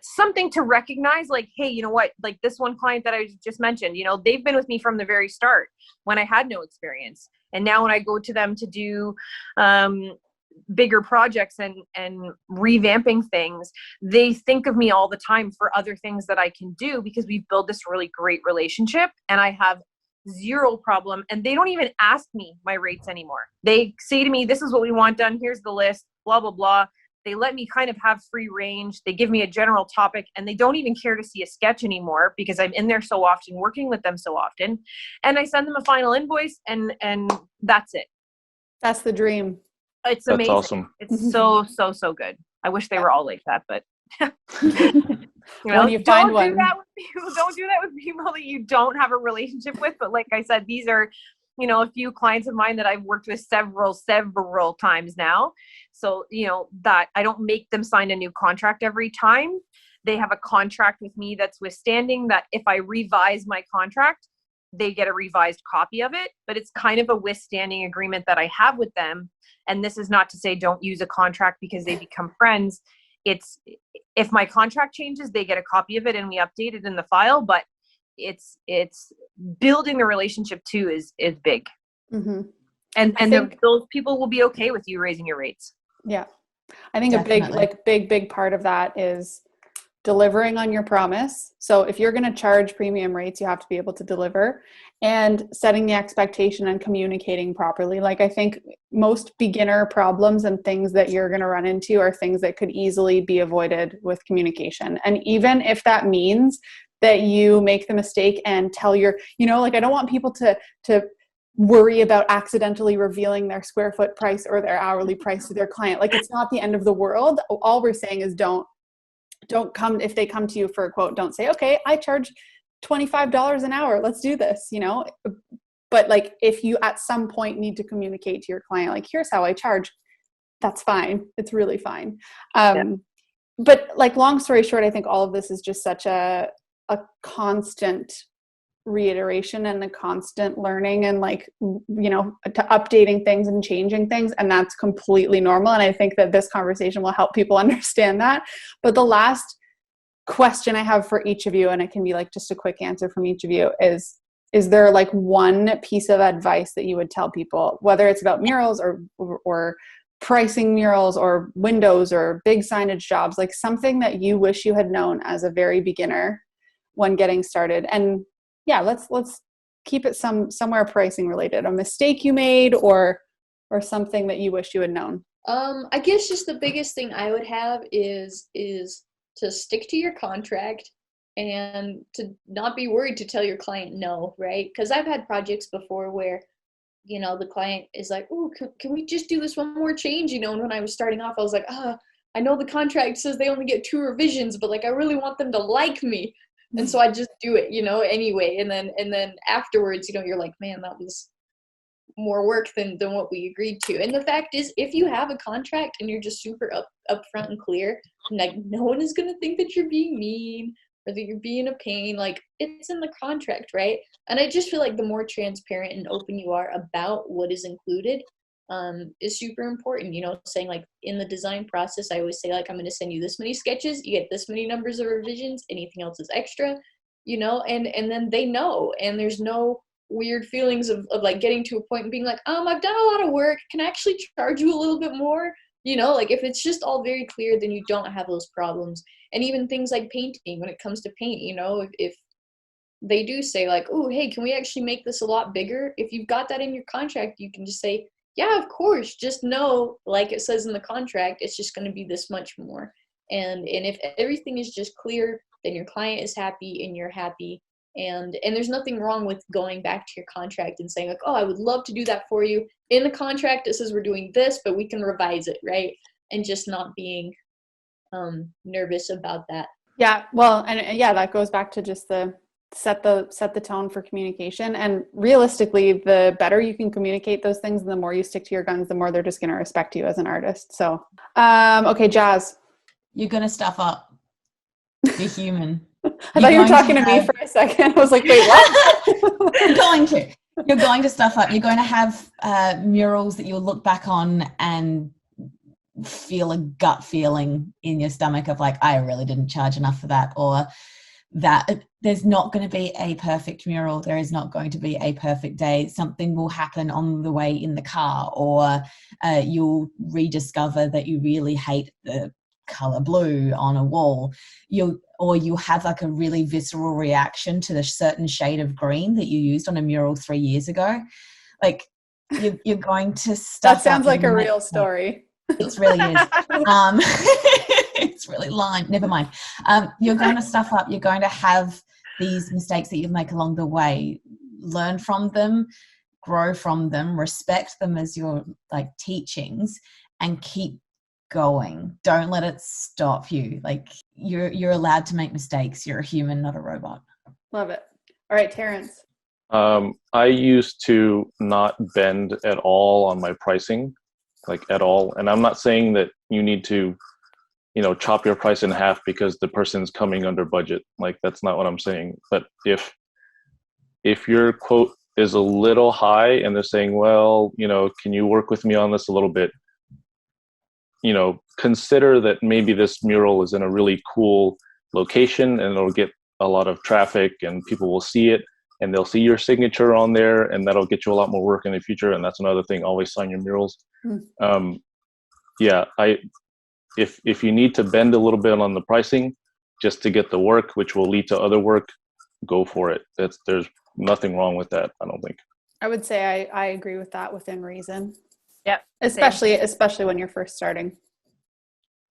something to recognize, like, hey, you know what, like this one client that I just mentioned, you know, they've been with me from the very start when I had no experience. And now when I go to them to do bigger projects and revamping things, they think of me all the time for other things that I can do, because we've built this really great relationship, and I have zero problem. And they don't even ask me my rates anymore. They say to me, this is what we want done, here's the list, blah blah blah. They let me kind of have free range. They give me a general topic, and they don't even care to see a sketch anymore, because I'm in there so often, working with them so often. And I send them a final invoice, and that's it. That's the dream. It's amazing. That's awesome. It's so good. I wish they were all like that, but you know, you find don't one. do that with people. Don't do that with people that you don't have a relationship with. But like I said, these are, you know, a few clients of mine that I've worked with several times now. So, you know, that I don't make them sign a new contract every time. They have a contract with me that's withstanding, that if I revise my contract, they get a revised copy of it. But it's kind of a withstanding agreement that I have with them. And this is not to say don't use a contract because they become friends. It's, if my contract changes, they get a copy of it and we update it in the file. But it's building the relationship too is big. Mm-hmm. And those people will be okay with you raising your rates. Yeah. I think Definitely. a big part of that is delivering on your promise. So if you're going to charge premium rates, you have to be able to deliver, and setting the expectation and communicating properly. Like, I think most beginner problems and things that you're going to run into are things that could easily be avoided with communication. And even if that means that you make the mistake and tell your, you know, like, I don't want people to worry about accidentally revealing their square foot price or their hourly price to their client. Like, it's not the end of the world. All we're saying is don't come, if they come to you for a quote, don't say, okay, I charge $25 an hour, let's do this, you know. But like, if you at some point need to communicate to your client, like, here's how I charge, that's fine. It's really fine. But like, long story short, I think all of this is just such a constant reiteration and a constant learning, and like, you know, to updating things and changing things. And that's completely normal. And I think that this conversation will help people understand that. But the last question I have for each of you, and it can be like just a quick answer from each of you, is there like one piece of advice that you would tell people, whether it's about murals or pricing murals or windows or big signage jobs, like something that you wish you had known as a very beginner when getting started? And yeah, let's keep it somewhere pricing related, a mistake you made or something that you wish you had known. I guess just the biggest thing I would have is to stick to your contract. and to not be worried to tell your client no, right? Because I've had projects before where, you know, the client is like, oh, can we just do this one more change? You know, and when I was starting off, I was like, I know the contract says they only get 2 revisions, but like I really want them to like me. And so I just do it, you know, anyway. And then afterwards, you know, you're like, man, that was more work than what we agreed to. And the fact is, if you have a contract and you're just super upfront and clear, like no one is gonna think that you're being mean or that you're being a pain. Like it's in the contract, right? And I just feel like the more transparent and open you are about what is included, is super important. You know, saying like in the design process, I always say like, I'm going to send you this many sketches, you get this many numbers of revisions, anything else is extra, you know, and then they know, and there's no weird feelings of like getting to a point and being like, I've done a lot of work, can I actually charge you a little bit more? You know, like if it's just all very clear, then you don't have those problems. And even things like painting, when it comes to paint, you know, if they do say like, oh, hey, can we actually make this a lot bigger? If you've got that in your contract, you can just say, yeah, of course. Just know, like it says in the contract, it's just going to be this much more. And if everything is just clear, then your client is happy and you're happy. And there's nothing wrong with going back to your contract and saying like, oh, I would love to do that for you. In the contract, it says we're doing this, but we can revise it, right? And just not being nervous about that. Yeah, well, and yeah, that goes back to just the set the tone for communication. And realistically, the better you can communicate those things and the more you stick to your guns, the more they're just going to respect you as an artist. So, okay, Jazz. You're going to stuff up. You're human. I thought you were talking to me for a second. I was like, wait, what? You're going to stuff up. You're going to have murals that you'll look back on and feel a gut feeling in your stomach of like, I really didn't charge enough for that, or that there's not going to be a perfect mural. There is not going to be a perfect day. Something will happen on the way in the car, or you'll rediscover that you really hate the color blue on a wall. You'll have like a really visceral reaction to the certain shade of green that you used on a mural 3 years ago. Like you're going to stuff. That sounds like a real story. It really is. It's really lime. Never mind. You're going to stuff up. You're going to have these mistakes that you make along the way. Learn from them, grow from them, respect them as your like teachings, and keep going. Don't let it stop you. Like you're allowed to make mistakes. You're a human, not a robot. Love it. All right, Terrence. I used to not bend at all on my pricing, like at all. And I'm not saying that you need to, you know, chop your price in half because the person's coming under budget. Like that's not what I'm saying. But if your quote is a little high and they're saying, well, you know, can you work with me on this a little bit? You know, consider that maybe this mural is in a really cool location and it'll get a lot of traffic and people will see it and they'll see your signature on there, and that'll get you a lot more work in the future. And that's another thing, always sign your murals. Yeah, if you need to bend a little bit on the pricing just to get the work, which will lead to other work, go for it. There's nothing wrong with that, I don't think. I would say I agree with that within reason. Yep. Especially when you're first starting.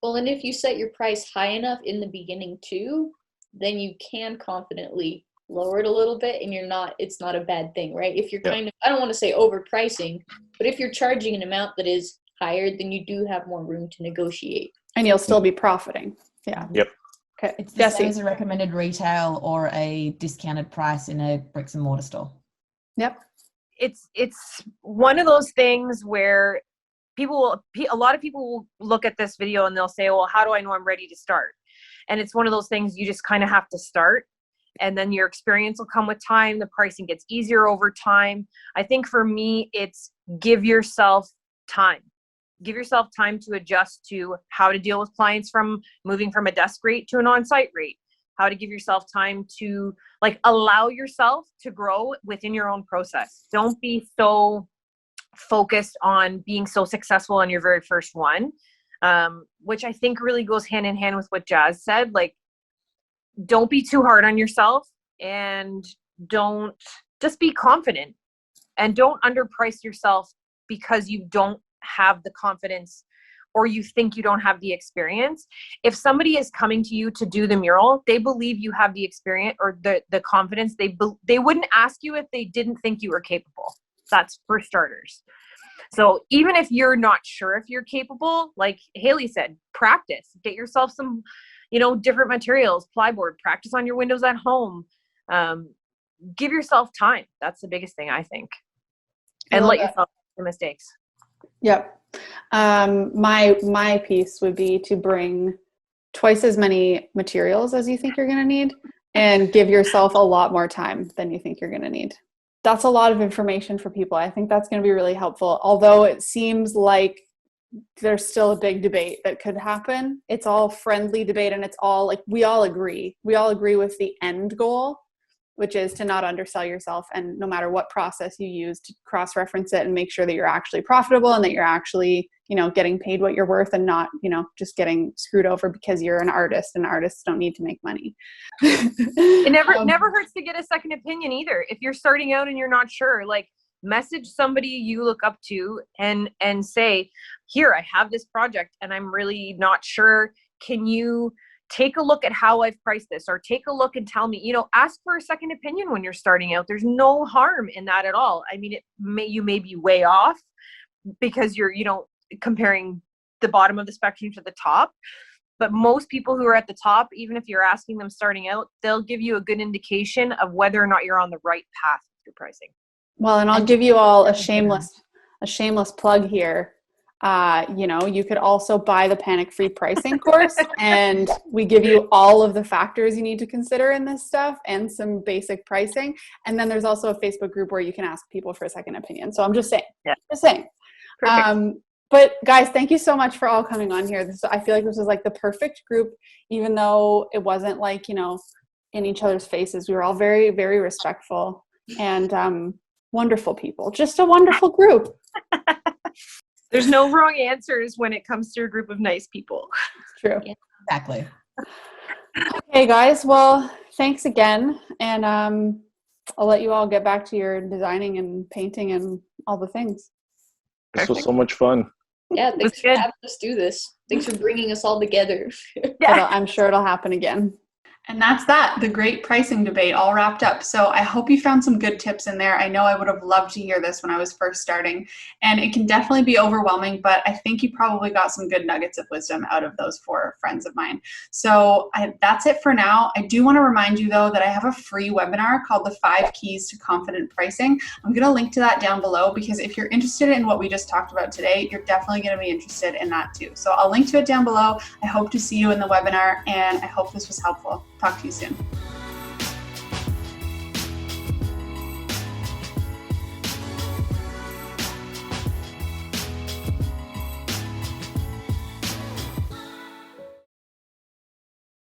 Well, and if you set your price high enough in the beginning too, then you can confidently lower it a little bit, and it's not a bad thing, right? If you're kind of, I don't want to say overpricing, but if you're charging an amount that is higher, then you do have more room to negotiate. And you'll still be profiting. Yeah. Yep. Okay. It's the same as a recommended retail or a discounted price in a bricks and mortar store. Yep. It's one of those things where a lot of people will look at this video and they'll say, well, how do I know I'm ready to start? And it's one of those things you just kind of have to start, and then your experience will come with time. The pricing gets easier over time. I think for me, it's give yourself time. Give yourself time to adjust to how to deal with clients from moving from a desk rate to an on-site rate. How to give yourself time to like allow yourself to grow within your own process. Don't be so focused on being so successful on your very first one, which I think really goes hand in hand with what Jazz said. Like, don't be too hard on yourself, and don't just be confident, and don't underprice yourself because you don't have the confidence or you think you don't have the experience. If somebody is coming to you to do the mural, they believe you have the experience or the confidence. They wouldn't ask you if they didn't think you were capable. That's for starters. So even if you're not sure if you're capable, like Haley said, practice, get yourself some, different materials, plyboard, practice on your windows at home. Give yourself time. That's the biggest thing, I think. And let yourself make the mistakes. Yep. My piece would be to bring twice as many materials as you think you're going to need and give yourself a lot more time than you think you're going to need. That's a lot of information for people. I think that's going to be really helpful. Although it seems like there's still a big debate that could happen. It's all friendly debate, and it's all like, we all agree with the end goal, which is to not undersell yourself, and no matter what process you use, to cross-reference it and make sure that you're actually profitable and that you're actually, getting paid what you're worth, and not, just getting screwed over because you're an artist, and artists don't need to make money. It never hurts to get a second opinion either. If you're starting out and you're not sure, like, message somebody you look up to and say, here, I have this project and I'm really not sure. Can you take a look at how I've priced this, or take a look and tell me, ask for a second opinion when you're starting out. There's no harm in that at all. I mean, you may be way off because you're, comparing the bottom of the spectrum to the top. But most people who are at the top, even if you're asking them starting out, they'll give you a good indication of whether or not you're on the right path with your pricing. Well, and I'll give you all a shameless plug here. You could also buy the Panic-Free Pricing course, and we give you all of the factors you need to consider in this stuff and some basic pricing. And then there's also a Facebook group where you can ask people for a second opinion. So I'm just saying. Yeah. Just saying. Perfect. But guys, thank you so much for all coming on here. I feel like this was like the perfect group, even though it wasn't like, in each other's faces. We were all very, very respectful and wonderful people. Just a wonderful group. There's no wrong answers when it comes to a group of nice people. It's true. Yeah, exactly. Okay, guys. Well, thanks again. And I'll let you all get back to your designing and painting and all the things. This was so much fun. Yeah, thanks for having us do this. Thanks for bringing us all together. Yeah. I'm sure it'll happen again. And that's that, the great pricing debate all wrapped up. So I hope you found some good tips in there. I know I would have loved to hear this when I was first starting, and it can definitely be overwhelming, but I think you probably got some good nuggets of wisdom out of those 4 friends of mine. So that's it for now. I do want to remind you though that I have a free webinar called the 5 Keys to Confident Pricing. I'm going to link to that down below, because if you're interested in what we just talked about today, you're definitely going to be interested in that too. So I'll link to it down below. I hope to see you in the webinar, and I hope this was helpful. Talk to you soon.